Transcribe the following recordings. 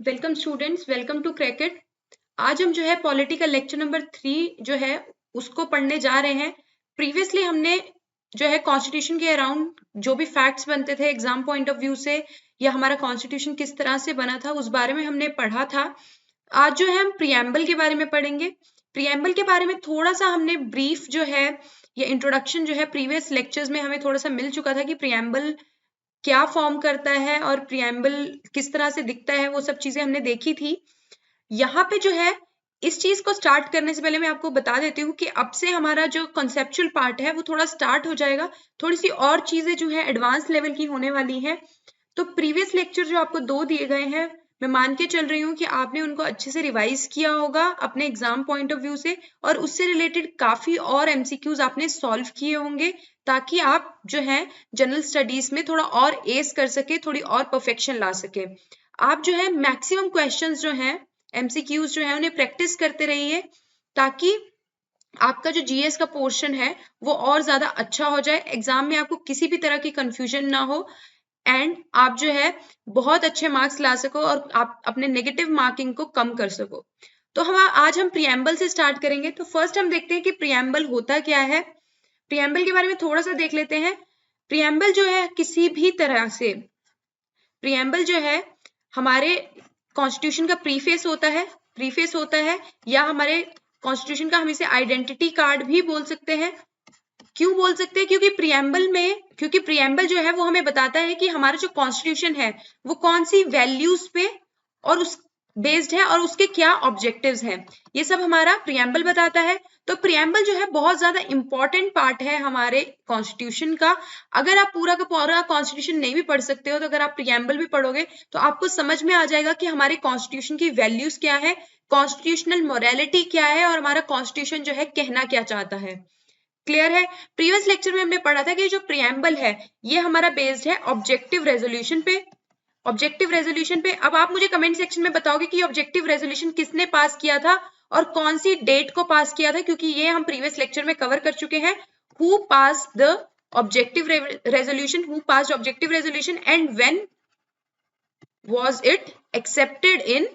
Welcome students, welcome to Crackit. आज हम जो है पॉलिटिकल लेक्चर नंबर 3 जो है उसको पढ़ने जा रहे हैं। प्रीवियसली हमने जो है कॉन्स्टिट्यूशन के अराउंड जो भी फैक्ट्स बनते थे एग्जाम पॉइंट ऑफ व्यू से, या हमारा कॉन्स्टिट्यूशन किस तरह से बना था उस बारे में हमने पढ़ा था। आज जो है हम प्रियम्बल के बारे में पढ़ेंगे। प्रियम्बल के बारे में थोड़ा सा हमने ब्रीफ जो है या इंट्रोडक्शन जो है प्रीवियस लेक्चर्स में हमें थोड़ा सा मिल चुका था कि प्रियम्बल क्या फॉर्म करता है और प्रियम्बल किस तरह से दिखता है, वो सब चीजें हमने देखी थी। यहाँ पे जो है इस चीज को स्टार्ट करने से पहले मैं आपको बता देती हूँ कि अब से हमारा जो कॉन्सेप्चुअल पार्ट है वो थोड़ा स्टार्ट हो जाएगा। थोड़ी सी और चीजें जो है एडवांस लेवल की होने वाली हैं। तो प्रीवियस लेक्चर जो आपको 2 दिए गए हैं, मैं मान के चल रही हूँ कि आपने उनको अच्छे से रिवाइज किया होगा अपने एग्जाम पॉइंट ऑफ व्यू से, और उससे रिलेटेड काफी और एमसीक्यूज आपने सॉल्व किए होंगे, ताकि आप जो है जनरल स्टडीज में थोड़ा और एस कर सके, थोड़ी और परफेक्शन ला सके। आप जो है मैक्सिमम क्वेश्चंस जो हैं, एमसीक्यूज जो है, उन्हें प्रैक्टिस करते रहिए, ताकि आपका जो जीएस का पोर्शन है वो और ज्यादा अच्छा हो जाए, एग्जाम में आपको किसी भी तरह की कंफ्यूजन ना हो, एंड आप जो है बहुत अच्छे मार्क्स ला सको और आप अपने नेगेटिव मार्किंग को कम कर सको। तो आज हम प्रियम्बल से स्टार्ट करेंगे। तो फर्स्ट हम देखते हैं कि प्रियम्बल होता क्या है। प्रियम्बल के बारे में थोड़ा सा देख लेते हैं। प्रियम्बल जो है किसी भी तरह से, प्रियम्बल जो है हमारे कॉन्स्टिट्यूशन का प्रीफेस होता है, या हमारे कॉन्स्टिट्यूशन का हम इसे आइडेंटिटी कार्ड भी बोल सकते हैं। क्यों बोल सकते हैं? क्योंकि प्रियम्बल जो है वो हमें बताता है कि हमारा जो कॉन्स्टिट्यूशन है वो कौन सी वैल्यूज पे और उस बेस्ड है और उसके क्या ऑब्जेक्टिव्स हैं, ये सब हमारा प्रियम्बल बताता है। तो प्रियम्बल जो है बहुत ज्यादा इंपॉर्टेंट पार्ट है हमारे कॉन्स्टिट्यूशन का। अगर आप पूरा का पूरा कॉन्स्टिट्यूशन नहीं भी पढ़ सकते हो, तो अगर आप प्रियम्बल भी पढ़ोगे तो आपको समझ में आ जाएगा कि हमारे कॉन्स्टिट्यूशन की वैल्यूज क्या है, कॉन्स्टिट्यूशनल मोरालिटी क्या है, और हमारा कॉन्स्टिट्यूशन जो है कहना क्या चाहता है। क्लियर है? प्रीवियस लेक्चर में हमने पढ़ा था कि जो प्रियम्बल है ये हमारा बेस्ड है ऑब्जेक्टिव रेजोल्यूशन पे। अब आप मुझे कमेंट सेक्शन में बताओगे कि ऑब्जेक्टिव रेजोल्यूशन किसने पास किया था और कौन सी डेट को पास किया था, क्योंकि ये हम प्रीवियस लेक्चर में कवर कर चुके हैं। Who pass the objective resolution and when was it accepted in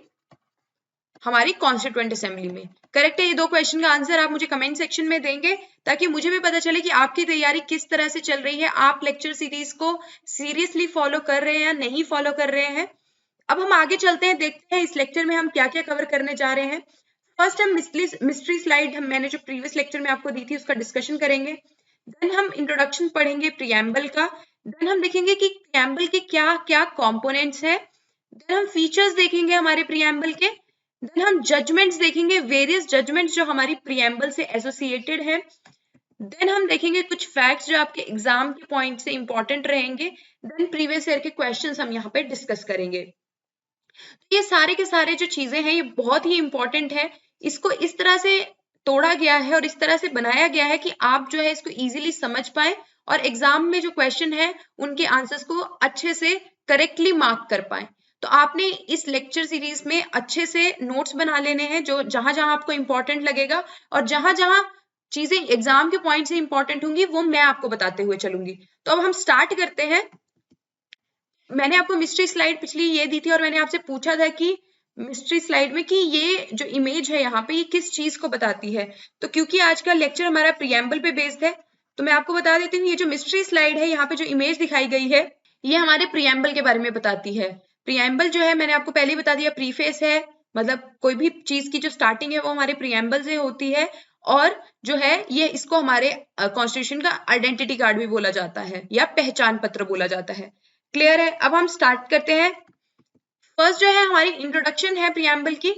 हमारी कॉन्स्टिट्यूएंट असेंबली में। करेक्ट है? ये 2 क्वेश्चन का आंसर आप मुझे कमेंट सेक्शन में देंगे, ताकि मुझे भी पता चले कि आपकी तैयारी किस तरह से चल रही है, आप लेक्चर सीरीज को सीरियसली फॉलो कर रहे हैं या नहीं फॉलो कर रहे हैं। अब हम आगे चलते हैं, देखते हैं इस लेक्चर में हम क्या क्या कवर करने जा रहे हैं। फर्स्ट हम मिस्ट्री स्लाइड मैंने जो प्रीवियस लेक्चर में आपको दी थी उसका डिस्कशन करेंगे। देन हम इंट्रोडक्शन पढ़ेंगे प्रियम्बल का। देन हम देखेंगे कि प्रियम्बल के क्या क्या कॉम्पोनेंट्स है। देन हम फीचर्स देखेंगे हमारे प्रियम्बल के। देन हम जजमेंट्स देखेंगे, वेरियस जजमेंट्स जो हमारी प्रियम्बल से एसोसिएटेड है। देन हम देखेंगे कुछ फैक्ट्स जो आपके एग्जाम के पॉइंट से इंपॉर्टेंट रहेंगे। देन प्रीवियस ईयर के क्वेश्चंस हम यहाँ पे डिस्कस करेंगे। तो ये सारे के सारे जो चीजें हैं ये बहुत ही इंपॉर्टेंट है। इसको इस तरह से तोड़ा गया है और इस तरह से बनाया गया है कि आप जो है इसको इजीली समझ पाए और एग्जाम में जो क्वेश्चन है उनके आंसर्स को अच्छे से करेक्टली मार्क कर पाए। तो आपने इस लेक्चर सीरीज में अच्छे से नोट्स बना लेने हैं, जो जहां जहां आपको इंपॉर्टेंट लगेगा और जहां जहां चीजें एग्जाम के पॉइंट से इंपॉर्टेंट होंगी वो मैं आपको बताते हुए चलूंगी। तो अब हम स्टार्ट करते हैं। मैंने आपको मिस्ट्री स्लाइड पिछली ये दी थी और मैंने आपसे पूछा था कि मिस्ट्री स्लाइड में कि ये जो इमेज है यहाँ पे ये किस चीज को बताती है। तो क्योंकि आज का लेक्चर हमारा प्रियम्बल पे बेस्ड है, तो मैं आपको बता देती हूँ ये जो मिस्ट्री स्लाइड है यहाँ पे जो इमेज दिखाई गई है ये हमारे प्रियम्बल के बारे में बताती है। प्रियम्बल जो है मैंने आपको पहले ही बता दिया, प्रीफेस है, मतलब कोई भी चीज की जो स्टार्टिंग है वो हमारे प्रियम्बल से होती है, और जो है ये इसको हमारे कॉन्स्टिट्यूशन का आइडेंटिटी कार्ड भी बोला जाता है या पहचान पत्र बोला जाता है। क्लियर है? अब हम स्टार्ट करते हैं। फर्स्ट जो है हमारी इंट्रोडक्शन है प्रियम्बल की।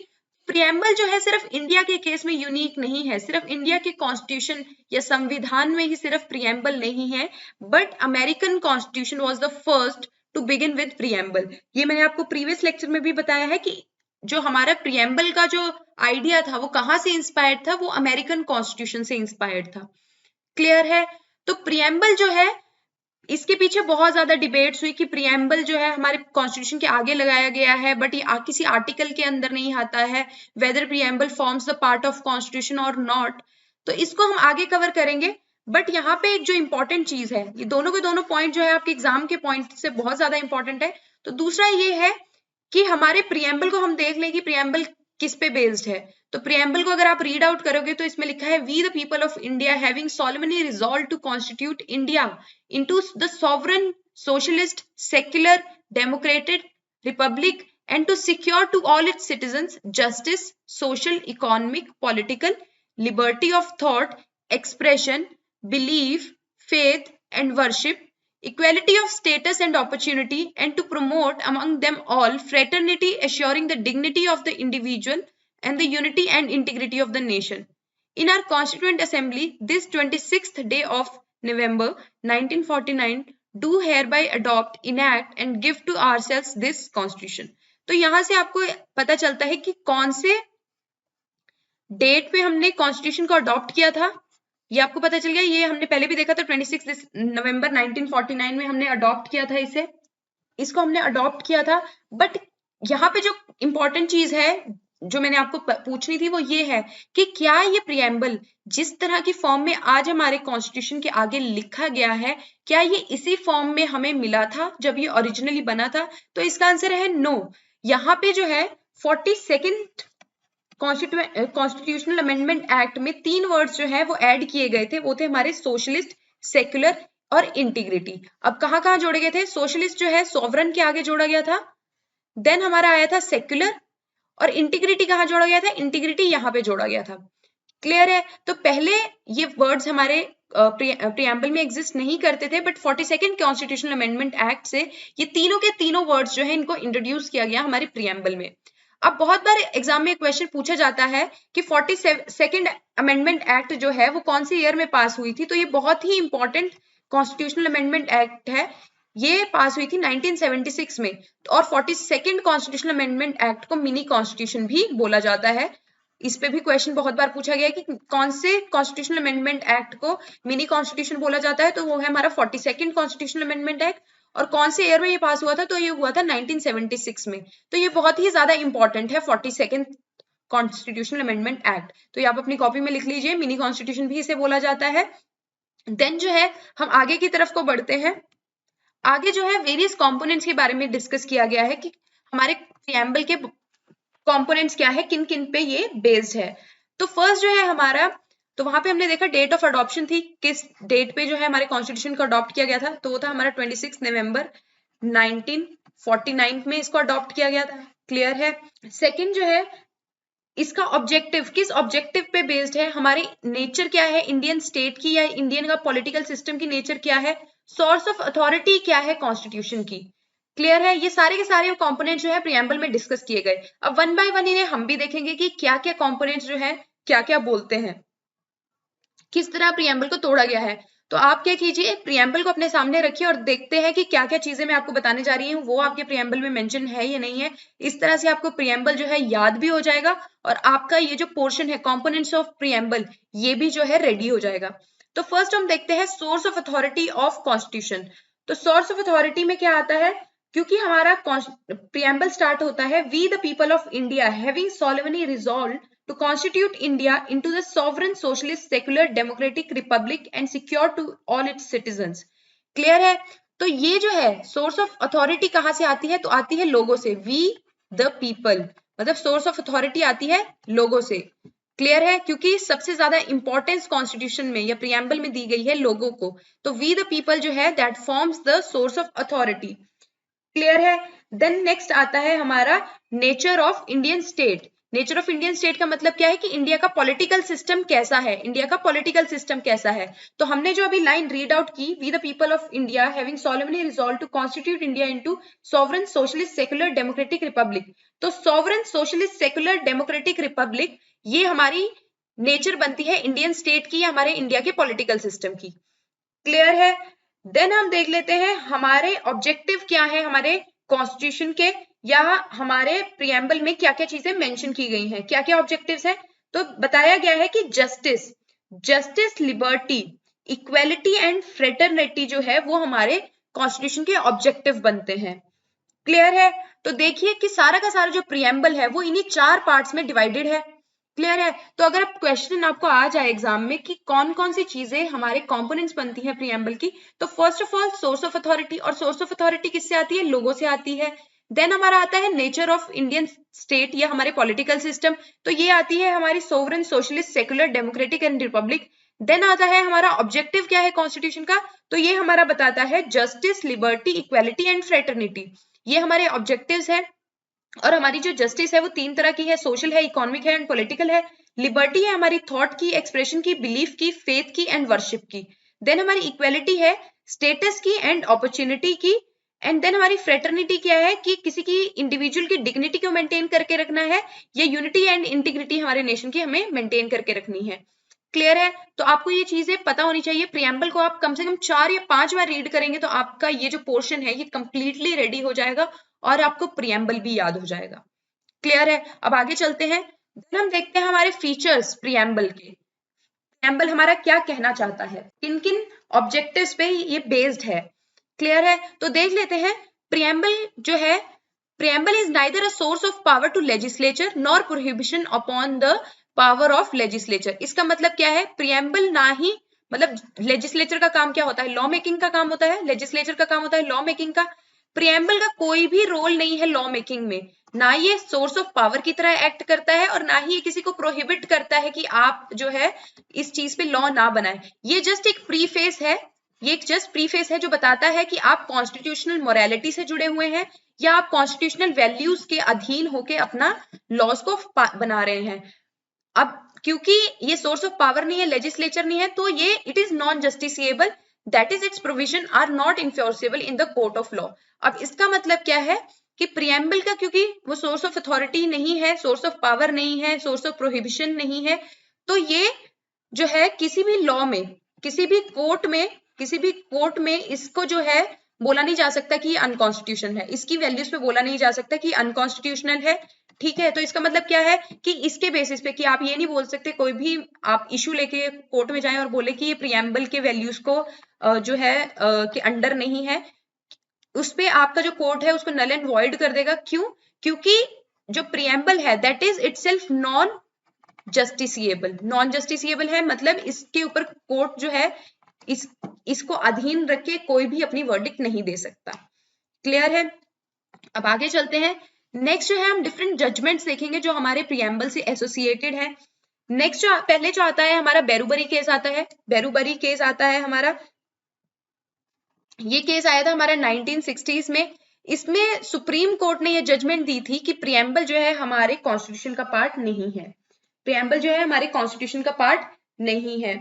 प्रियम्बल जो है सिर्फ इंडिया के केस में यूनिक नहीं है, सिर्फ इंडिया के कॉन्स्टिट्यूशन या संविधान में ही सिर्फ प्रियम्बल नहीं है, but American constitution was the first to begin with preamble. ये मैंने आपको प्रीवियस लेक्चर में भी बताया है कि जो हमारा प्रियम्बल का जो आइडिया था वो कहाँ से इंस्पायर्ड था, वो अमेरिकन कॉन्स्टिट्यूशन से इंस्पायर्ड था। क्लियर है? तो प्रियम्बल जो है इसके पीछे बहुत ज्यादा डिबेट्स हुई कि प्रियम्बल जो है हमारे कॉन्स्टिट्यूशन के आगे लगाया गया है, बट ये किसी आर्टिकल के अंदर नहीं आता है, whether preamble forms the part of constitution और नॉट। तो इसको हम आगे कवर करेंगे। बट यहाँ पे एक जो इंपॉर्टेंट चीज है, ये दोनों के दोनों पॉइंट जो है आपके एग्जाम के पॉइंट से बहुत ज्यादा इंपॉर्टेंट है। तो दूसरा ये है कि हमारे प्रियम्बल को हम देख लें कि प्रियम्बल किस पे बेस्ड है। तो प्रियम्बल को अगर आप रीड आउट करोगे तो इसमें लिखा है we the people of India having solemnly resolved to constitute India into the sovereign socialist secular democratic republic and to secure to all its citizens justice, social, economic, political, liberty of thought, expression, belief, faith and worship, equality of status and opportunity, and to promote among them all fraternity, assuring the dignity of the individual and the unity and integrity of the nation. In our Constituent Assembly, this 26th day of November 1949, do hereby adopt, enact and give to ourselves this Constitution. तो यहाँ से आपको पता चलता है कि कौन से डेट पे हमने कॉन्स्टिट्यूशन को अडॉप्ट किया था। ये आपको पता चल गया, ये हमने पहले भी देखा था 26 नवंबर 1949 में हमने अडॉप्ट किया था इसे, इसको हमने अडॉप्ट किया था। बट यहाँ पे जो इंपॉर्टेंट चीज है जो मैंने आपको पूछनी थी वो ये है कि क्या ये प्रियम्बल जिस तरह की फॉर्म में आज हमारे कॉन्स्टिट्यूशन के आगे लिखा गया है, क्या ये इसी फॉर्म में हमें मिला था जब ये ओरिजिनली बना था? तो इसका आंसर है नो। यहाँ पे जो है 42nd कॉन्स्टिट्यूशनल अमेंडमेंट एक्ट में 3 वर्ड्स जो है वो ऐड किए गए थे, वो थे हमारे सोशलिस्ट, सेक्युलर और इंटीग्रिटी। अब कहाँ कहाँ जोड़े गए थे? सोशलिस्ट जो है सोवरन के आगे जोड़ा गया था, देन हमारा आया था सेक्युलर, और इंटीग्रिटी कहाँ जोड़ा गया था? इंटीग्रिटी यहाँ पे जोड़ा गया था। क्लियर है? तो पहले ये वर्ड्स हमारे प्रियम्बल में एग्जिस्ट नहीं करते थे, but 42nd constitutional amendment act से ये तीनों के तीनों वर्ड्स जो है इनको इंट्रोड्यूस किया गया हमारे प्रियम्बल में। अब बहुत बार एग्जाम में क्वेश्चन पूछा जाता है कि 42nd अमेंडमेंट एक्ट जो है वो कौन से ईयर में पास हुई थी? तो ये बहुत ही इंपॉर्टेंट कॉन्स्टिट्यूशनल अमेंडमेंट एक्ट है, ये पास हुई थी 1976 में। और 42nd कॉन्स्टिट्यूशनल अमेंडमेंट एक्ट को मिनी कॉन्स्टिट्यूशन भी बोला जाता है। इस पे भी क्वेश्चन बहुत बार पूछा गया है कि कौन से कॉन्स्टिट्यूशनल अमेंडमेंट एक्ट को मिनी कॉन्स्टिट्यूशन बोला जाता है, तो वो है हमारा 42nd कॉन्स्टिट्यूशनल अमेंडमेंट एक्ट। और कौन से ईयर में ये पास हुआ था? तो ये हुआ था 1976 में। तो ये बहुत ही ज्यादा इंपॉर्टेंट है 42nd कॉन्स्टिट्यूशनल अमेंडमेंट एक्ट। तो ये आप अपनी कॉपी में लिख लीजिए, मिनी कॉन्स्टिट्यूशन भी इसे बोला जाता है। देन जो है हम आगे की तरफ को बढ़ते हैं। आगे जो है वेरियस कंपोनेंट्स के बारे में डिस्कस किया गया है कि हमारे प्रियम्बल के कंपोनेंट्स क्या है, किन किन पे ये बेस्ड है। तो फर्स्ट जो है हमारा, तो वहां पे हमने देखा डेट ऑफ अडॉप्शन थी, किस डेट पे जो है हमारे कॉन्स्टिट्यूशन को अडॉप्ट किया गया था, तो वो था हमारा 26 नवंबर 1949 में इसको अडॉप्ट किया गया था। क्लियर है? सेकंड जो है इसका ऑब्जेक्टिव, किस ऑब्जेक्टिव पे बेस्ड है, हमारी नेचर क्या है इंडियन स्टेट की या इंडियन का पॉलिटिकल सिस्टम की नेचर क्या है, सोर्स ऑफ अथॉरिटी क्या है कॉन्स्टिट्यूशन की। क्लियर है? ये सारे के सारे कंपोनेंट जो है प्रियम्बल में डिस्कस किए गए। अब वन बाय वन इन्हें हम भी देखेंगे कि क्या क्या कंपोनेंट्स जो है क्या क्या बोलते हैं, किस तरह प्रियम्बल को तोड़ा गया है। तो आप क्या कीजिए, प्रियम्बल को अपने सामने रखिए और देखते हैं कि क्या क्या चीजें मैं आपको बताने जा रही हूँ वो आपके प्रियम्बल में मेंशन है या नहीं है। इस तरह से आपको प्रियम्बल जो है याद भी हो जाएगा और आपका ये जो पोर्शन है कंपोनेंट्स ऑफ प्रियम्बल ये भी जो है रेडी हो जाएगा। तो फर्स्ट हम देखते हैं source of authority of constitution. तो सोर्स ऑफ अथॉरिटी में क्या आता है, क्योंकि हमारा प्रियम्बल स्टार्ट होता है we the people of India having solemnly resolved to constitute India into the sovereign socialist secular democratic republic and secure to all its citizens। Clear है? तो ये जो है सोर्स ऑफ अथॉरिटी कहां से आती है, तो आती है लोगों से, वी द पीपल, मतलब सोर्स ऑफ अथॉरिटी आती है लोगों से। क्लियर है? क्योंकि सबसे ज्यादा इंपॉर्टेंस कॉन्स्टिट्यूशन में या प्रियम्बल में दी गई है लोगों को, तो वी द पीपल जो है that forms the source of authority. Clear है? देन नेक्स्ट आता है हमारा nature of Indian state. Nature of Indian state का मतलब क्या है कि इंडिया का पॉलिटिकल सिस्टम कैसा है, इंडिया का पॉलिटिकल सिस्टम कैसा है। तो हमने जो अभी लाइन रीड आउट की, we the people of India having solemnly resolved to constitute India into sovereign socialist secular democratic republic। तो sovereign socialist secular democratic republic ये हमारी नेचर बनती है इंडियन स्टेट की या हमारे इंडिया के पॉलिटिकल सिस्टम की। क्लियर है? देन हम देख लेते हैं हमारे ऑब्जेक्टिव क्या है हमारे कॉन्स्टिट्यूशन के, या हमारे प्रियम्बल में क्या क्या चीजें मेंशन की गई हैं, क्या क्या ऑब्जेक्टिव्स हैं। तो बताया गया है कि justice, liberty, equality and fraternity जो है वो हमारे कॉन्स्टिट्यूशन के ऑब्जेक्टिव बनते हैं। क्लियर है? तो देखिए कि सारा का सारा जो प्रियम्बल है वो इन्हीं 4 पार्ट्स में डिवाइडेड है। क्लियर है? तो अगर क्वेश्चन आपको आ जाए एग्जाम में कि कौन कौन सी चीजें हमारे कंपोनेंट्स बनती हैं प्रियम्बल की, तो first of all source of authority, और सोर्स ऑफ अथॉरिटी किससे आती है, लोगों से आती है। देन हमारा आता है नेचर ऑफ इंडियन स्टेट या हमारे पॉलिटिकल सिस्टम, तो ये आती है हमारी sovereign, socialist, secular, democratic and republic. Then आता है हमारा ऑब्जेक्टिव क्या है कॉन्स्टिट्यूशन का, तो ये हमारा बताता है justice, liberty, equality and fraternity, ये हमारे ऑब्जेक्टिव्स है। और हमारी जो जस्टिस है वो 3 तरह की है, सोशल है, इकोनॉमिक है एंड पॉलिटिकल है। लिबर्टी है हमारी थॉट की, एक्सप्रेशन की, बिलीफ की, फेथ की एंड वर्शिप की। देन हमारी इक्वालिटी है स्टेटस की एंड अपॉर्चुनिटी की। एंड देन हमारी फ्रेटर्निटी क्या है कि किसी की इंडिविजुअल की डिग्निटी को मेंटेन करके रखना है, या यूनिटी एंड इंटीग्रिटी हमारे नेशन की हमें मेंटेन करके रखनी है। क्लियर है? तो आपको ये चीजें पता होनी चाहिए। प्रियम्बल को आप कम से कम 4 या 5 बार रीड करेंगे तो आपका ये जो पोर्शन है ये कंप्लीटली रेडी हो जाएगा और आपको प्रियम्बल भी याद हो जाएगा। क्लियर है? अब आगे चलते हैं, हम देखते हैं हमारे फीचर्स प्रियम्बल के। प्रियम्बल हमारा क्या कहना चाहता है, किन किन ऑब्जेक्टिव्स पे ये बेस्ड है। क्लियर है? तो देख लेते हैं। प्रियम्बल जो है, preamble is neither a source of power to legislature nor prohibition upon the power of legislature. इसका मतलब क्या है, प्रियम्बल ना ही, मतलब लेजिस्लेचर का काम क्या होता है, लॉ मेकिंग का काम होता है, लेजिस्लेचर का काम होता है लॉ मेकिंग का। प्रियम्बल का कोई भी रोल नहीं है लॉ मेकिंग में, ना ये सोर्स ऑफ पावर की तरह एक्ट करता है और ना ही ये किसी को प्रोहिबिट करता है कि आप जो है इस चीज पे लॉ ना बनाए। ये जस्ट एक प्रीफेस है, ये एक जस्ट प्रीफेस है जो बताता है कि आप कॉन्स्टिट्यूशनल मोरालिटी से जुड़े हुए हैं या आप कॉन्स्टिट्यूशनल वैल्यूज के अधीन होके अपना लॉज को बना रहे हैं। अब क्योंकि ये सोर्स ऑफ पावर नहीं है, लेजिस्लेचर नहीं है, तो ये it is non justiciable, that is its provision are not enforceable in the court of law. अब इसका मतलब क्या है कि प्रियम्बल का, क्योंकि वो सोर्स ऑफ अथॉरिटी नहीं है, सोर्स ऑफ पावर नहीं है, सोर्स ऑफ प्रोहिबिशन नहीं है, तो ये जो है किसी भी लॉ में, किसी भी कोर्ट में इसको जो है बोला नहीं जा सकता कि अनकॉन्स्टिट्यूशनल है, इसकी वैल्यूज पे बोला नहीं जा सकता कि अनकॉन्स्टिट्यूशनल है। ठीक है? तो इसका मतलब क्या है कि इसके बेसिस पे, कि आप ये नहीं बोल सकते, कोई भी आप इशू लेके कोर्ट में जाएं और बोले कि ये प्रियम्बल के वैल्यूज को जो है के अंडर नहीं है, उस पे आपका जो कोर्ट है उसको नल एंड वॉइड कर देगा। क्यों? क्योंकि जो प्रियम्बल है that is itself non justiciable. Non justiciable है मतलब इसके ऊपर कोर्ट जो है इसको अधीन रख के कोई भी अपनी वर्डिक्ट नहीं दे सकता। क्लियर है? अब आगे चलते हैं। नेक्स्ट जो है हम डिफरेंट जजमेंट्स देखेंगे जो हमारे प्रियम्बल से एसोसिएटेड है। नेक्स्ट जो पहले जो आता है हमारा बेरुबरी केस आता है। बेरुबरी केस आता है हमारा, ये केस आया था हमारा 1960s में। इसमें सुप्रीम कोर्ट ने ये जजमेंट दी थी कि प्रियम्बल जो है हमारे कॉन्स्टिट्यूशन का पार्ट नहीं है, प्रियम्बल जो है हमारे कॉन्स्टिट्यूशन का पार्ट नहीं है।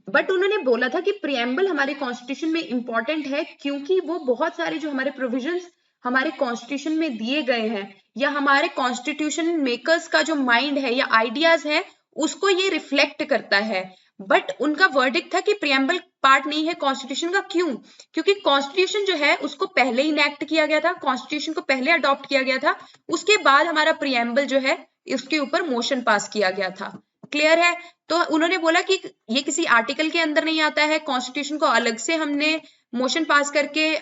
बट उन्होंने बोला था कि प्रियम्बल हमारे कॉन्स्टिट्यूशन में इंपॉर्टेंट है क्योंकि वो बहुत सारे जो हमारे प्रोविजंस हमारे कॉन्स्टिट्यूशन में दिए गए हैं या हमारे कॉन्स्टिट्यूशन मेकर्स का जो माइंड है या आइडियाज है उसको ये रिफ्लेक्ट करता है। बट उनका वर्डिक्ट था कि प्रियम्बल पार्ट नहीं है कॉन्स्टिट्यूशन का। क्यों? क्योंकि कॉन्स्टिट्यूशन जो है उसको पहले इनैक्ट किया गया था, कॉन्स्टिट्यूशन को पहले अडॉप्ट किया गया था, उसके बाद हमारा प्रियम्बल जो है उसके ऊपर मोशन पास किया गया था। क्लियर है? तो उन्होंने बोला कि ये किसी आर्टिकल के अंदर नहीं आता है, कॉन्स्टिट्यूशन को अलग से हमने मोशन पास करके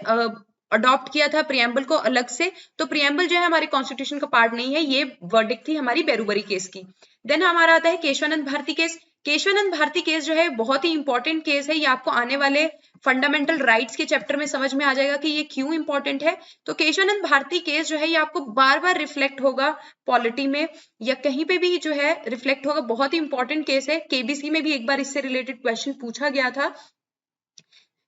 अडॉप्ट किया था प्रियम्बल को अलग से, तो प्रियम्बल जो है हमारे कॉन्स्टिट्यूशन का पार्ट नहीं है। ये वर्डिक्ट थी हमारी बेरुबरी केस की। देन हमारा आता है केशवानंद भारती केस। केशवानंद भारती केस जो है बहुत ही इंपॉर्टेंट केस है, ये आपको आने वाले फंडामेंटल राइट्स के चैप्टर में समझ में आ जाएगा कि ये क्यों इंपॉर्टेंट है। तो केशवानंद भारती केस जो है ये आपको बार बार रिफ्लेक्ट होगा पॉलिटी में या कहीं पे भी जो है रिफ्लेक्ट होगा, बहुत ही इंपॉर्टेंट केस है। केबीसी में भी एक बार इससे रिलेटेड क्वेश्चन पूछा गया था।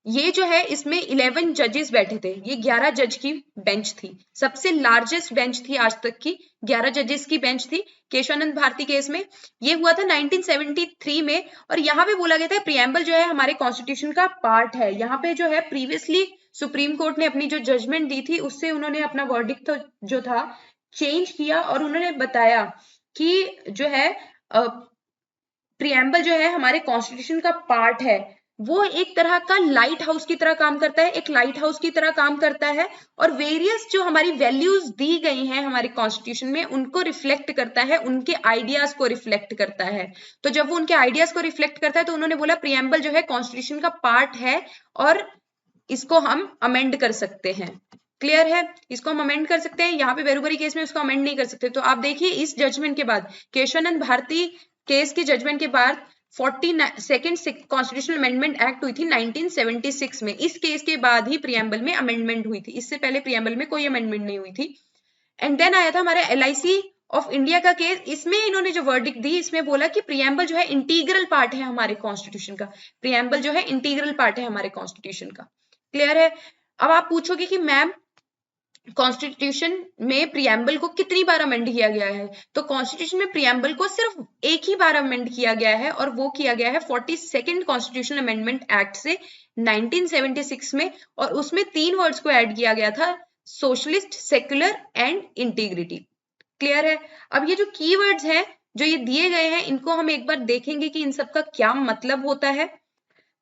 ये जो है इसमें 11 जजेस बैठे थे, ये 11 जज की बेंच थी, सबसे लार्जेस्ट बेंच थी आज तक की, 11 जजेस की बेंच थी केशवानंद भारती केस में। ये हुआ था 1973 में और यहाँ पे बोला गया था प्रियम्बल जो है हमारे कॉन्स्टिट्यूशन का पार्ट है। यहाँ पे जो है प्रीवियसली सुप्रीम कोर्ट ने अपनी जो जजमेंट दी थी उससे उन्होंने अपना वर्डिक्ट जो था चेंज किया और उन्होंने बताया कि जो है प्रियम्बल जो है हमारे कॉन्स्टिट्यूशन का पार्ट है, वो एक तरह का लाइट हाउस की तरह काम करता है, एक लाइट हाउस की तरह काम करता है और वेरियस जो हमारी वैल्यूज दी गई हैं हमारे कॉन्स्टिट्यूशन में उनको रिफ्लेक्ट करता है, उनके आइडियाज को रिफ्लेक्ट करता है। तो जब वो उनके आइडियाज को रिफ्लेक्ट करता है तो उन्होंने बोला प्रियम्बल जो है कॉन्स्टिट्यूशन का पार्ट है और इसको हम अमेंड कर सकते हैं। क्लियर है? इसको हम अमेंड कर सकते हैं। यहाँ पे बेरुबरी केस में उसको अमेंड नहीं कर सकते। तो आप देखिए इस जजमेंट के बाद, केशवानंद भारती केस की जजमेंट के बाद 42nd कॉन्स्टिट्यूशनल अमेंडमेंट एक्ट हुई थी 1976 में। इस केस के बाद ही प्रियम्बल में अमेंडमेंट हुई थी, इससे पहले प्रियम्बल में कोई अमेंडमेंट नहीं हुई थी। एंड देन आया था हमारा LIC ऑफ इंडिया का केस। इसमें इन्होंने जो वर्डिक्ट दी, इसमें बोला कि प्रियम्बल जो है इंटीग्रल पार्ट है हमारे कॉन्स्टिट्यूशन का। प्रियम्बल जो है इंटीग्रल पार्ट है हमारे कॉन्स्टिट्यूशन का। क्लियर है? अब आप पूछोगे कि मैम कॉन्स्टिट्यूशन में प्रियम्बल को कितनी बार अमेंड किया गया है? तो कॉन्स्टिट्यूशन में प्रियम्बल को सिर्फ एक ही बार अमेंड किया गया है, और वो किया गया है 42nd कॉन्स्टिट्यूशनल अमेंडमेंट एक्ट से 1976 में, और उसमें 3 वर्ड्स को ऐड किया गया था, socialist, secular and integrity. Clear है? अब ये जो कीवर्ड्स हैं जो ये दिए गए हैं, इनको हम एक बार देखेंगे कि इन सब का क्या मतलब होता है।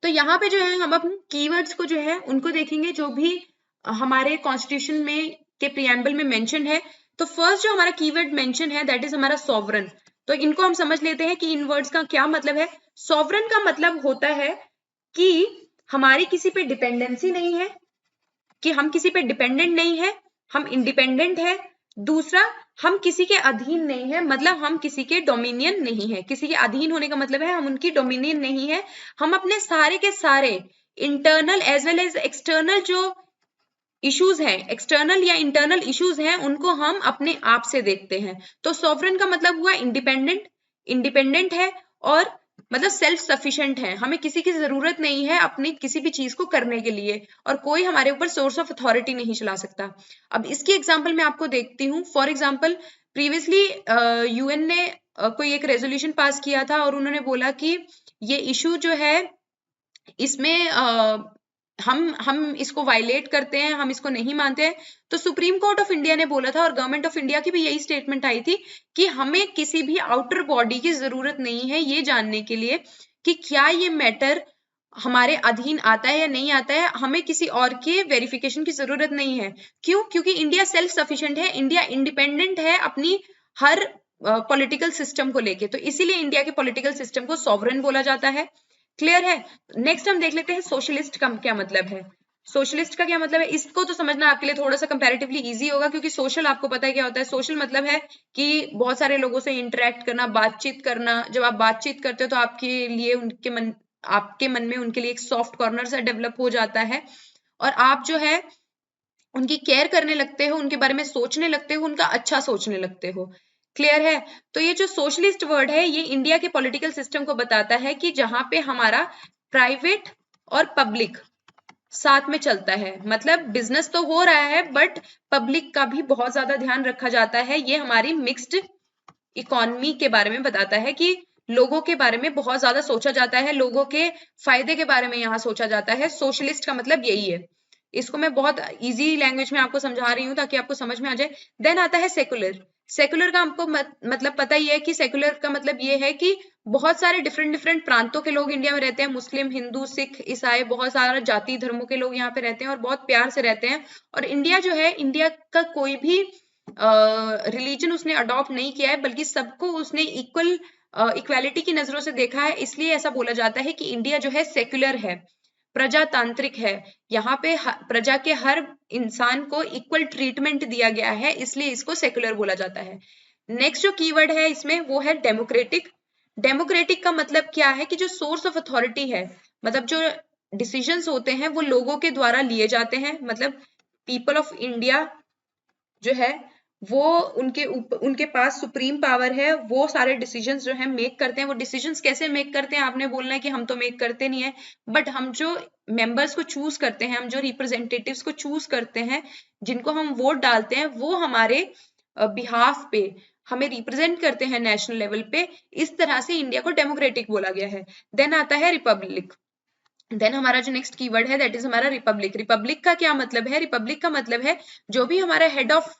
तो यहाँ पे जो है हम अपने कीवर्ड्स को जो है उनको देखेंगे जो भी हमारे कॉन्स्टिट्यूशन में के प्रियम्बल में मेंशन है। तो फर्स्ट जो हमारा कीवर्ड मेंशन है दैट इज हमारा सॉवरन। तो इनको हम समझ लेते हैं कि इन वर्ड्स का क्या मतलब है। सॉवरन का मतलब होता है कि हमारी किसी पे डिपेंडेंसी नहीं है, कि हम किसी पे डिपेंडेंट नहीं है, हम इंडिपेंडेंट है। दूसरा, हम किसी के अधीन नहीं है, मतलब हम किसी के डोमिनियन नहीं है। किसी के अधीन होने का मतलब है हम उनकी डोमिनियन नहीं है। हम अपने सारे के सारे internal as well as external जो इश्यूज हैं, एक्सटर्नल या इंटरनल इश्यूज हैं, उनको हम अपने आप से देखते हैं। तो सॉवरन का मतलब हुआ इंडिपेंडेंट, इंडिपेंडेंट है और मतलब सेल्फ सफिशिएंट है। हमें किसी की जरूरत नहीं है अपनी किसी भी चीज को करने के लिए, और कोई हमारे ऊपर सोर्स ऑफ अथॉरिटी नहीं चला सकता। अब इसकी एग्जांपल मैं आपको देखती हूँ। फॉर एग्जांपल, प्रीवियसली UN ने कोई एक रेजोल्यूशन पास किया था, और उन्होंने बोला कि ये इशू जो है इसमें हम इसको वायलेट करते हैं, हम इसको नहीं मानते हैं। तो सुप्रीम कोर्ट ऑफ इंडिया ने बोला था, और गवर्नमेंट ऑफ इंडिया की भी यही स्टेटमेंट आई थी कि हमें किसी भी आउटर बॉडी की जरूरत नहीं है ये जानने के लिए कि क्या ये मैटर हमारे अधीन आता है या नहीं आता है। हमें किसी और के वेरिफिकेशन की जरूरत नहीं है। क्यों? क्योंकि इंडिया सेल्फ सफिशिएंट है, इंडिया इंडिपेंडेंट है अपनी हर पॉलिटिकल सिस्टम को लेके। तो इसीलिए इंडिया के पॉलिटिकल सिस्टम को सॉवरेन बोला जाता है। क्लियर है? नेक्स्ट हम देख लेते हैं सोशलिस्ट का क्या मतलब है। सोशलिस्ट का क्या मतलब है, इसको तो समझना आपके लिए थोड़ा सा कंपैरेटिवली इजी होगा, क्योंकि सोशल आपको पता है क्या होता है। सोशल मतलब है कि बहुत सारे लोगों से इंटरेक्ट करना, बातचीत करना। जब आप बातचीत करते हो तो आपके मन में उनके लिए एक सॉफ्ट कॉर्नर सा डेवलप हो जाता है, और आप जो है उनकी केयर करने लगते हो, उनके बारे में सोचने लगते हो, उनका अच्छा सोचने लगते हो। क्लियर है? तो ये जो सोशलिस्ट वर्ड है ये इंडिया के पॉलिटिकल सिस्टम को बताता है कि जहां पे हमारा प्राइवेट और पब्लिक साथ में चलता है। मतलब बिजनेस तो हो रहा है बट पब्लिक का भी बहुत ज्यादा ध्यान रखा जाता है। ये हमारी मिक्स्ड इकोनॉमी के बारे में बताता है कि लोगों के बारे में बहुत ज्यादा सोचा जाता है, लोगों के फायदे के बारे में यहाँ सोचा जाता है। सोशलिस्ट का मतलब यही है। इसको मैं बहुत इजी लैंग्वेज में आपको समझा रही हूँ ताकि आपको समझ में आ जाए। देन आता है सेकुलर। सेकुलर का आपको मतलब पता ही है कि सेकुलर का मतलब ये है कि बहुत सारे डिफरेंट प्रांतों के लोग इंडिया में रहते हैं। मुस्लिम, हिंदू, सिख, ईसाई, बहुत सारा जाति धर्मों के लोग यहाँ पे रहते हैं और बहुत प्यार से रहते हैं। और इंडिया जो है, इंडिया का कोई भी रिलीजन उसने अडॉप्ट नहीं किया है, बल्कि सबको उसने इक्वालिटी की नजरों से देखा है। इसलिए ऐसा बोला जाता है कि इंडिया जो है सेक्युलर है, प्रजातांत्रिक है। यहाँ पे प्रजा के हर इंसान को इक्वल ट्रीटमेंट दिया गया है, इसलिए इसको सेक्युलर बोला जाता है। नेक्स्ट जो कीवर्ड है इसमें वो है डेमोक्रेटिक। डेमोक्रेटिक का मतलब क्या है कि जो सोर्स ऑफ अथॉरिटी है, मतलब जो डिसीजंस होते हैं वो लोगों के द्वारा लिए जाते हैं। मतलब पीपल ऑफ इंडिया जो है वो उनके पास सुप्रीम पावर है। वो सारे डिसीजंस जो है मेक करते हैं। वो डिसीजंस कैसे मेक करते हैं? आपने बोलना है कि हम तो मेक करते नहीं है, बट हम जो मेंबर्स को चूज करते हैं, हम जो रिप्रेजेंटेटिव्स को चूज करते हैं, जिनको हम वोट डालते हैं, वो हमारे बिहाफ पे हमें रिप्रेजेंट करते हैं नेशनल लेवल पे। इस तरह से इंडिया को डेमोक्रेटिक बोला गया है। देन आता है रिपब्लिक। देन हमारा जो नेक्स्ट कीवर्ड है दैट इज हमारा रिपब्लिक। रिपब्लिक का क्या मतलब है? रिपब्लिक का मतलब है जो भी हमारा हेड ऑफ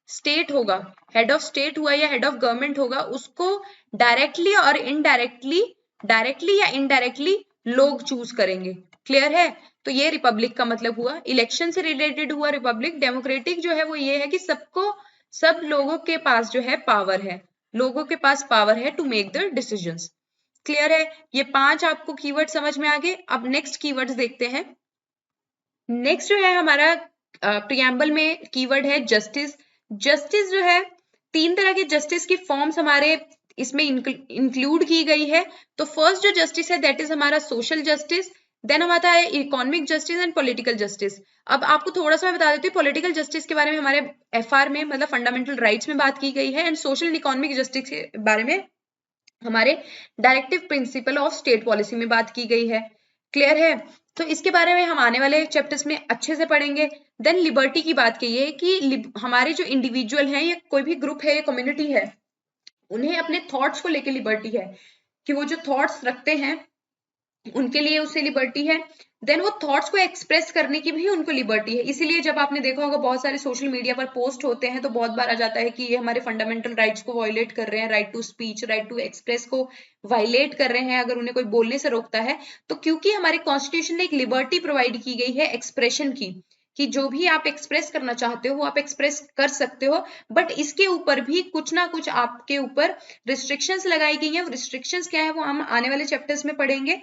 स्टेट होगा, हेड ऑफ स्टेट हुआ या हेड ऑफ गवर्नमेंट होगा, उसको डायरेक्टली और इनडायरेक्टली, डायरेक्टली या इनडायरेक्टली लोग चूज करेंगे। क्लियर है? तो ये रिपब्लिक का मतलब हुआ। इलेक्शन से रिलेटेड हुआ रिपब्लिक। डेमोक्रेटिक जो है वो ये है कि सब लोगों के पास जो है पावर है, लोगों के पास पावर है to make the decisions. Clear है? ये 5 आपको कीवर्ड समझ में आ गए। अब नेक्स्ट कीवर्ड्स देखते हैं। नेक्स्ट जो है हमारा प्रियम्बल में कीवर्ड है जस्टिस। जस्टिस जो है, 3 तरह के जस्टिस की फॉर्म्स हमारे इसमें इंक्लूड की गई है। तो फर्स्ट जो जस्टिस है दैट इज हमारा सोशल जस्टिस, देन हम आता है economic justice and political justice. अब आपको थोड़ा सा मैं बता देती हूँ पॉलिटिकल जस्टिस के बारे में हमारे एफआर में मतलब फंडामेंटल राइट्स में बात की गई है, and social and economic justice के बारे में हमारे directive principle of state policy में बात की गई है। क्लियर है? तो इसके बारे में हम आने वाले चैप्टर्स में अच्छे से पढ़ेंगे। देन लिबर्टी की बात की है कि हमारे जो इंडिविजुअल हैं या कोई भी ग्रुप है या कम्युनिटी है, उन्हें अपने थॉट्स को लेकर लिबर्टी है कि वो जो थॉट्स रखते हैं उनके लिए उससे लिबर्टी है। देन वो थॉट्स को एक्सप्रेस करने की भी उनको लिबर्टी है। इसीलिए जब आपने देखा होगा बहुत सारे सोशल मीडिया पर पोस्ट होते हैं तो बहुत बार आ जाता है कि ये हमारे फंडामेंटल राइट्स को वायलेट कर रहे हैं, right to speech, right to express को वायलेट कर रहे हैं अगर उन्हें कोई बोलने से रोकता है। तो क्योंकि हमारे कॉन्स्टिट्यूशन ने एक लिबर्टी प्रोवाइड की गई है एक्सप्रेशन की, कि जो भी आप एक्सप्रेस करना चाहते हो आप एक्सप्रेस कर सकते हो, बट इसके ऊपर भी कुछ ना कुछ आपके ऊपर रिस्ट्रिक्शंस लगाई गई हैं। रिस्ट्रिक्शंस क्या है वो हम आने वाले चैप्टर्स में पढ़ेंगे।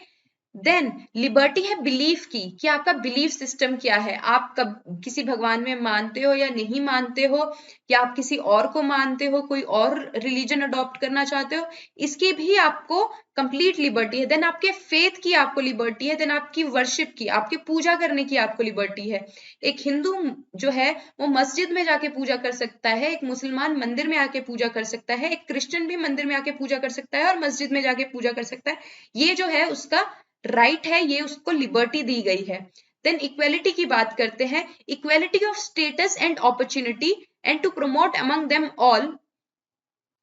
देन लिबर्टी है बिलीफ की, कि आपका बिलीफ सिस्टम क्या है, आप कब किसी भगवान में मानते हो या नहीं मानते हो, या आप किसी और को मानते हो, कोई और रिलीजन अडॉप्ट करना चाहते हो, इसकी भी आपको कंप्लीट लिबर्टी है। देन आपके फेथ की आपको लिबर्टी है, देन आपकी वर्शिप की, आपकी पूजा करने की आपको लिबर्टी है। एक हिंदू जो है वो मस्जिद में जाके पूजा कर सकता है, एक मुसलमान मंदिर में आके पूजा कर सकता है, एक क्रिश्चियन भी मंदिर में आके पूजा कर सकता है और मस्जिद में जाके पूजा कर सकता है। ये जो है उसका राइट है, ये उसको लिबर्टी दी गई है। देन इक्वेलिटी की बात करते हैं, equality of status and opportunity and to promote among them all.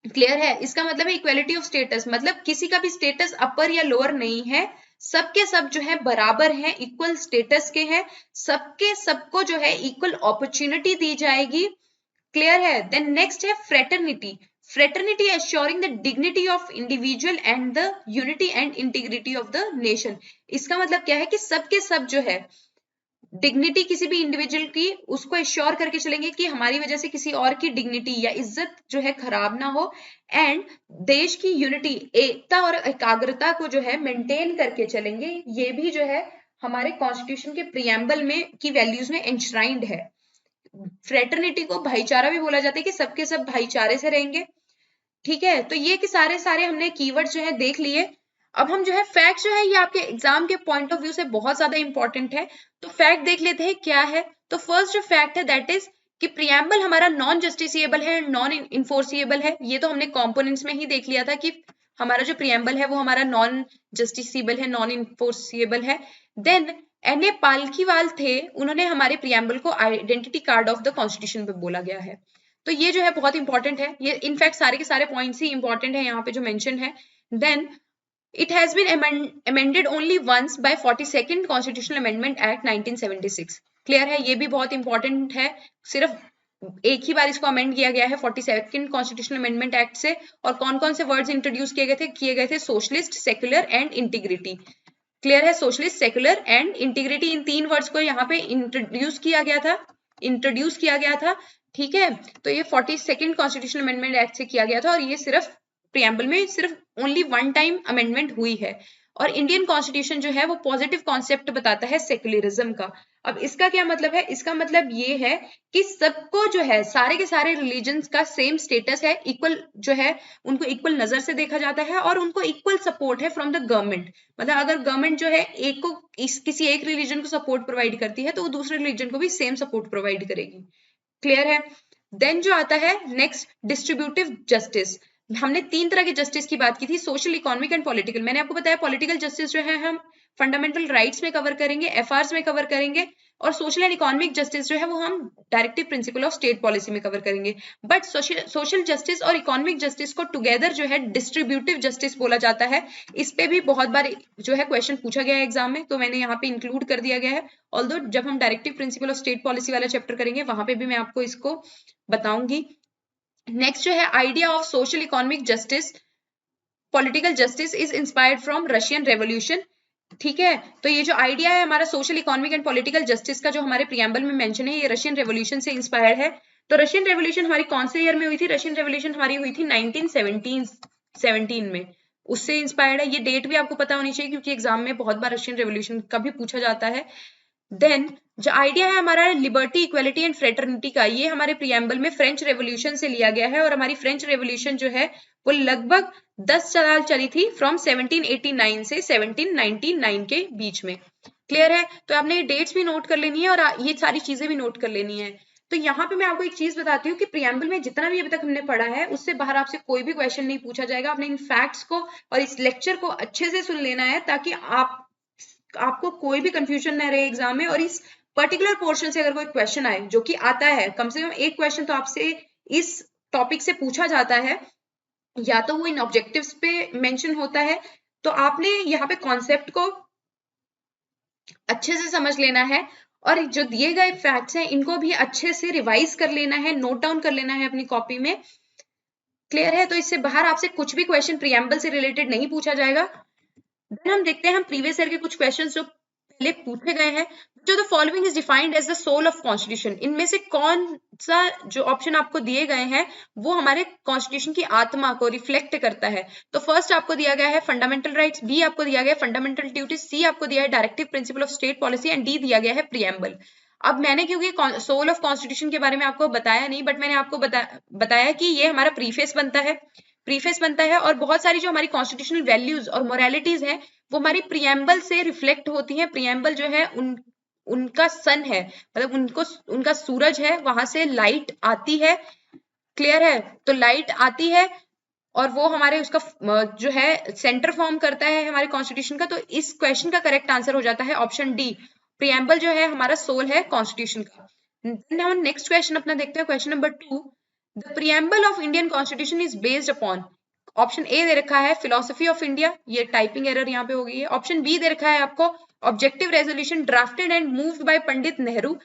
Clear है? इसका मतलब है इक्वेलिटी ऑफ स्टेटस, मतलब किसी का भी स्टेटस अपर या लोअर नहीं है, सबके सब जो है बराबर हैं, इक्वल स्टेटस के हैं, सबके सबको जो है इक्वल अपॉर्चुनिटी दी जाएगी। क्लियर है? देन नेक्स्ट है fraternity, fraternity assuring the dignity of individual and the unity and integrity of the nation। इसका मतलब क्या है कि सबके सब जो है डिग्निटी किसी भी इंडिविजुअल की उसको एश्योर करके चलेंगे कि हमारी वजह से किसी और की डिग्निटी या इज्जत जो है खराब ना हो, एंड देश की यूनिटी, एकता और एकाग्रता को जो है मेंटेन करके चलेंगे। ये भी जो है हमारे कॉन्स्टिट्यूशन के प्रियम्बल में की वैल्यूज में एंश्राइंड है। फ्रेटर्निटी को भाईचारा भी बोला जाता है कि सबके सब भाईचारे से रहेंगे। ठीक है? तो ये कि सारे हमने कीवर्ड्स जो है देख लिए। अब हम जो है फैक्ट जो है ये आपके एग्जाम के पॉइंट ऑफ व्यू से बहुत ज्यादा इंपॉर्टेंट है, तो फैक्ट देख लेते हैं क्या है। तो फर्स्ट जो फैक्ट है दैट इज कि प्रियम्बल हमारा नॉन जस्टिसिएबल है, नॉन इन्फोर्सिएबल है। ये तो हमने कॉम्पोनेंट्स में ही देख लिया था कि हमारा जो प्रियम्बल है वो हमारा नॉन जस्टिसिएबल है, नॉन इन्फोर्सिएबल है। देन एन ए पालखीवाल थे, उन्होंने हमारे प्रियम्बल को identity card of the constitution पे बोला गया है। तो ये जो है बहुत इंपॉर्टेंट है, ये इनफैक्ट सारे के सारे पॉइंट्स ही इंपॉर्टेंट है यहाँ पे जो मेंशन है। Then it has been amended only once by 42nd constitutional amendment act 1976। Clear है? ये भी बहुत इंपॉर्टेंट है, सिर्फ एक ही बार इसको अमेंड किया गया है 42nd कॉन्स्टिट्यूशनल अमेंडमेंट एक्ट से। और कौन कौन से वर्ड्स इंट्रोड्यूस किए गए थे? Socialist, secular and integrity. Clear है? सोशलिस्ट, सेक्युलर एंड इंटीग्रिटी, इन तीन वर्ड्स को यहाँ पे इंट्रोड्यूस किया गया था। ठीक है? तो ये 42nd कॉन्स्टिट्यूशनल अमेंडमेंट एक्ट से किया गया था, और ये सिर्फ प्रियम्बल में सिर्फ ओनली वन टाइम अमेंडमेंट हुई है। और इंडियन कॉन्स्टिट्यूशन जो है वो पॉजिटिव कॉन्सेप्ट बताता है सेक्युलरिज्म का। अब इसका क्या मतलब है? इसका मतलब ये है कि सबको जो है सारे के सारे रिलीजन्स का सेम स्टेटस है, इक्वल जो है उनको इक्वल नजर से देखा जाता है, और उनको इक्वल सपोर्ट है फ्रॉम द गवर्नमेंट। मतलब अगर गवर्नमेंट जो है किसी एक रिलीजन को सपोर्ट प्रोवाइड करती है तो वो दूसरे रिलीजन को भी सेम सपोर्ट प्रोवाइड करेगी। क्लियर है? देन जो आता है नेक्स्ट डिस्ट्रीब्यूटिव जस्टिस। हमने तीन तरह के जस्टिस की बात की थी, सोशल, इकोनॉमिक एंड पॉलिटिकल। मैंने आपको बताया पॉलिटिकल जस्टिस जो है हम फंडामेंटल राइट्स में कवर करेंगे, एफआर्स में कवर करेंगे, और सोशल एंड इकोनॉमिक जस्टिस जो है वो हम directive principle of state policy में कवर करेंगे। बट सोशल जस्टिस और इकोनॉमिक जस्टिस को टुगेदर जो है डिस्ट्रीब्यूटिव जस्टिस बोला जाता है। इस पे भी बहुत बार जो है क्वेश्चन पूछा गया है एग्जाम में, तो मैंने यहाँ पे इंक्लूड कर दिया गया है। ऑल्दो जब हम directive principle of state policy वाला चैप्टर करेंगे वहां पे भी मैं आपको इसको बताऊंगी। नेक्स्ट जो है idea of social economic justice political justice is inspired from Russian revolution. ठीक है? तो ये जो आइडिया है हमारा social, economic and political justice का जो हमारे प्रियम्बल में मेंशन है, ये रशियन रेवोल्यूशन से इंस्पायर्ड है। तो रशियन रेवोल्यूशन हमारी कौन से ईयर में हुई थी? रशियन रेवोल्यूशन हमारी हुई थी 1917 में, उससे इंस्पायर्ड है। ये डेट भी आपको पता होनी चाहिए क्योंकि एग्जाम में बहुत बार रशियन रेवोल्यूशन का भी पूछा जाता है। देन जो आइडिया है हमारा लिबर्टी, इक्वलिटी एंड फ्रेटर्निटी का, ये हमारे प्रियम्बल में फ्रेंच रेवोल्यूशन से लिया गया है। और हमारी फ्रेंच रेवोल्यूशन जो है वो लगभग 10 साल चली थी, फ्रॉम 1789 से 1799 के बीच में। क्लियर है? तो आपने ये डेट्स भी नोट कर लेनी है और ये सारी चीजें भी नोट कर लेनी है। तो यहाँ पे मैं आपको एक चीज बताती हूँ कि प्रियम्बल में जितना भी अभी तक हमने पढ़ा है उससे बाहर आपसे कोई भी क्वेश्चन नहीं पूछा जाएगा। आपने इन फैक्ट्स को और इस लेक्चर को अच्छे से सुन लेना है ताकि आपको कोई भी कंफ्यूजन न रहे एग्जाम में। और इस पर्टिकुलर पोर्शन से अगर कोई क्वेश्चन आए, जो कि आता है, कम से कम एक क्वेश्चन तो आपसे इस टॉपिक से पूछा जाता है, या तो वो इन ऑब्जेक्टिव्स पे मेंशन होता है, तो आपने यहाँ पे कॉन्सेप्ट को अच्छे से समझ लेना है और जो दिए गए फैक्ट्स हैं इनको भी अच्छे से रिवाइज कर लेना है, नोट डाउन कर लेना है अपनी कॉपी में। क्लियर है? तो इससे बाहर आपसे कुछ भी क्वेश्चन प्रियम्बल से रिलेटेड नहीं पूछा जाएगा। देन हम देखते हैं हम प्रीवियस ईयर के कुछ क्वेश्चंस जो पहले पूछे गए हैं। जो the following is defined as the soul of constitution, इनमें से कौन सा जो ऑप्शन आपको दिए गए हैं वो हमारे कॉन्स्टिट्यूशन की आत्मा को रिफ्लेक्ट करता है? तो फर्स्ट आपको दिया गया है फंडामेंटल राइट्स, बी आपको दिया गया है फंडामेंटल ड्यूटीज, सी आपको दिया है directive principle of state policy and D दिया गया है प्रियम्बल। अब मैंने क्योंकि सोल ऑफ कॉन्स्टिट्यूशन के बारे में आपको बताया नहीं, बट मैंने आपको बताया कि ये हमारा प्रीफेस बनता है और बहुत सारी जो हमारी कॉन्स्टिट्यूशनल वैल्यूज और मोरालिटीज हैं वो हमारी प्रियम्बल से रिफ्लेक्ट होती हैं। प्रियम्बल जो है उनका सन है, मतलब उनका सूरज है, वहां से लाइट आती है। क्लियर है? तो लाइट आती है और वो हमारे उसका जो है सेंटर फॉर्म करता है हमारे कॉन्स्टिट्यूशन का। तो इस क्वेश्चन का करेक्ट आंसर हो जाता है ऑप्शन डी, प्रियम्बल जो है हमारा सोल है कॉन्स्टिट्यूशन का। नेक्स्ट क्वेश्चन अपना देखते हैं, question number 2। The preamble of Indian constitution is based upon, option A दे रखा है फिलोसफी ऑफ इंडिया, ये टाइपिंग एरर यहाँ पे हो गई है। ऑप्शन बी दे रखा है आपको objective resolution drafted and moved by Pandit Nehru.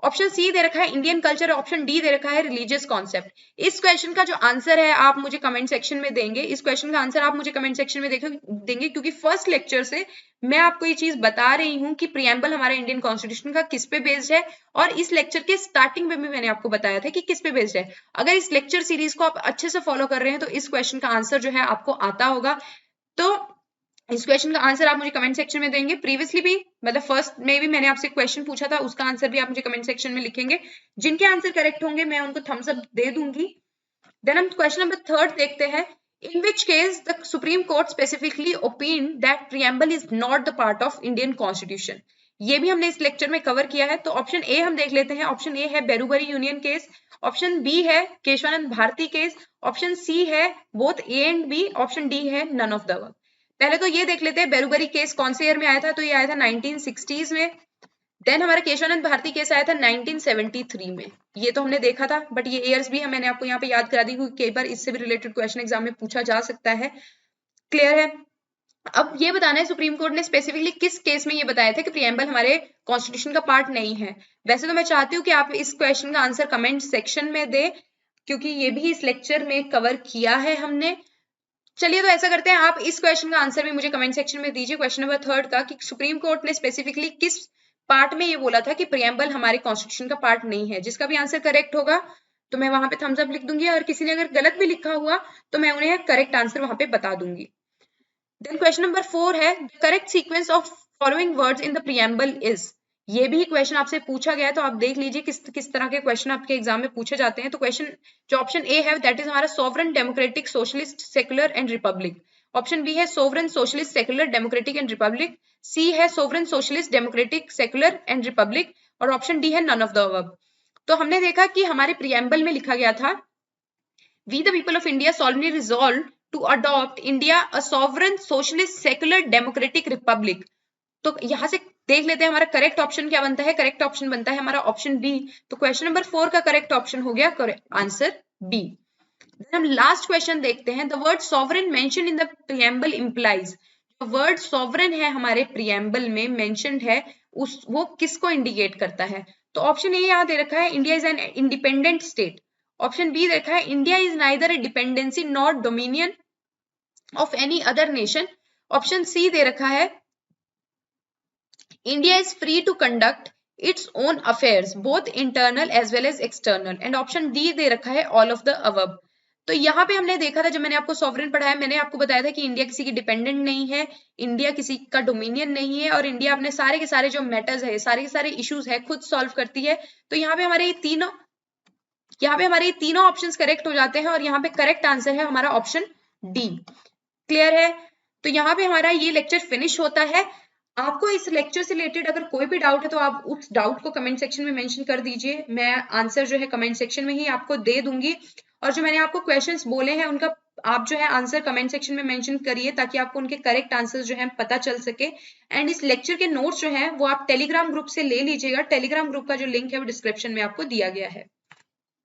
Option C दे रखा है इंडियन कल्चर, ऑप्शन डी दे रखा है रिलीजियस कॉन्सेप्ट। इस क्वेश्चन का जो आंसर है आप मुझे कमेंट सेक्शन में देंगे, इस क्वेश्चन का आंसर आप मुझे कमेंट सेक्शन में देंगे, क्योंकि फर्स्ट लेक्चर से मैं आपको ये चीज बता रही हूँ कि प्रियम्बल हमारे इंडियन कॉन्स्टिट्यूशन का किस पे बेस्ड है, और इस लेक्चर के स्टार्टिंग में भी मैंने आपको बताया था कि किस पे बेस्ड है। अगर इस लेक्चर सीरीज को आप अच्छे से फॉलो कर रहे हैं तो इस क्वेश्चन का आंसर जो है आपको आता होगा। तो इस क्वेश्चन का आंसर आप मुझे कमेंट सेक्शन में देंगे। प्रीवियसली भी, मतलब फर्स्ट में भी मैंने आपसे क्वेश्चन पूछा था, उसका आंसर भी आप मुझे कमेंट सेक्शन में लिखेंगे। जिनके आंसर करेक्ट होंगे मैं उनको थम्स अप दे दूंगी। देन हम क्वेश्चन नंबर 3 देखते हैं। In which case the Supreme Court specifically opine that preamble is not the part of Indian constitution, ये भी हमने इस लेक्चर में कवर किया है। तो ऑप्शन ए हम देख लेते हैं। ऑप्शन ए है Berubari Union case, option B है Kesavananda Bharati case, option C है both A and B, option D है नन ऑफ द अबव। पहले तो ये देख लेते हैं बेरूबरी केस कौन से ईयर में आया था, तो ये आया था 1960s में। देन हमारा केशवानंद भारती केस आया था 1973 में, ये तो हमने देखा था, बट ये ईयर्स भी मैंने आपको यहाँ पे याद करा दी क्योंकि कई बार इससे भी रिलेटेड क्वेश्चन एग्जाम में पूछा जा सकता है। क्लियर है? अब ये बताना है सुप्रीम कोर्ट ने स्पेसिफिकली किस केस में ये बताया था कि प्रियम्बल हमारे कॉन्स्टिट्यूशन का पार्ट नहीं है। वैसे तो मैं चाहती हूँ कि आप इस क्वेश्चन का आंसर कमेंट सेक्शन में दे, क्योंकि ये भी इस लेक्चर में कवर किया है हमने। चलिए तो ऐसा करते हैं, आप इस क्वेश्चन का आंसर भी मुझे कमेंट सेक्शन में दीजिए, क्वेश्चन नंबर 3 का, कि सुप्रीम कोर्ट ने स्पेसिफिकली किस पार्ट में ये बोला था कि प्रियम्बल हमारे कॉन्स्टिट्यूशन का पार्ट नहीं है। जिसका भी आंसर करेक्ट होगा तो मैं वहां पे थम्स अप लिख दूंगी, और किसी ने अगर गलत भी लिखा हुआ तो मैं उन्हें करेक्ट आंसर वहां पे बता दूंगी। देन क्वेश्चन नंबर 4 है, the correct sequence of following words in the preamble is, ये भी क्वेश्चन आपसे पूछा गया है, तो आप देख लीजिए किस तरह के क्वेश्चन आपके एग्जाम में पूछे जाते हैं। तो क्वेश्चन जो ऑप्शन ए है दैट इज हमारा sovereign democratic socialist secular and republic, option B है sovereign socialist secular democratic and republic, C है sovereign socialist democratic secular and republic, और ऑप्शन डी है नन ऑफ द अबव। तो हमने देखा कि हमारे प्रियम्बल में लिखा गया था we the people of India solemnly resolve to adopt India a sovereign socialist secular democratic republic। तो यहां से देख लेते हैं हमारा करेक्ट ऑप्शन क्या बनता है। करेक्ट ऑप्शन बनता है हमारा ऑप्शन बी। तो क्वेश्चन नंबर 4 का करेक्ट ऑप्शन हो गया आंसर बी। हम लास्ट क्वेश्चन देखते हैं। The word sovereign mention in the preamble implies, जो वर्ड सॉवरेन है हमारे प्रियम्बल में मेंशन्ड है वो किसको इंडिकेट करता है। तो ऑप्शन ए यहाँ दे रखा है India is an independent state, option B दे रखा है India is neither a dependency not dominion of any other nation, option C दे रखा है India is free to conduct its own affairs, both internal as well as external, and option D दे रखा है all of the above। तो यहाँ पे हमने देखा था, जब मैंने आपको सॉवरेन पढ़ाया, मैंने आपको बताया था कि इंडिया किसी की डिपेंडेंट नहीं है, इंडिया किसी का डोमिनियन नहीं है, और इंडिया अपने सारे के सारे जो मैटर्स है, सारे के सारे इश्यूज है, खुद सॉल्व करती है। तो यहाँ पे हमारे ये तीनों ऑप्शंस करेक्ट हो जाते हैं, और यहाँ पे करेक्ट आंसर है हमारा ऑप्शन डी। क्लियर है? तो यहाँ पे हमारा ये लेक्चर फिनिश होता है। आपको इस लेक्चर से रिलेटेड अगर कोई भी डाउट है तो आप उस डाउट को कमेंट सेक्शन में मेंशन कर दीजिए, मैं आंसर जो है कमेंट सेक्शन में ही आपको दे दूंगी। और जो मैंने आपको क्वेश्चंस बोले हैं उनका आप जो है आंसर कमेंट सेक्शन में मेंशन करिए, ताकि आपको उनके करेक्ट आंसर्स जो है पता चल सके। एंड इस लेक्चर के नोट्स जो है वो आप टेलीग्राम ग्रुप से ले लीजिएगा, टेलीग्राम ग्रुप का जो लिंक है वो डिस्क्रिप्शन में आपको दिया गया है।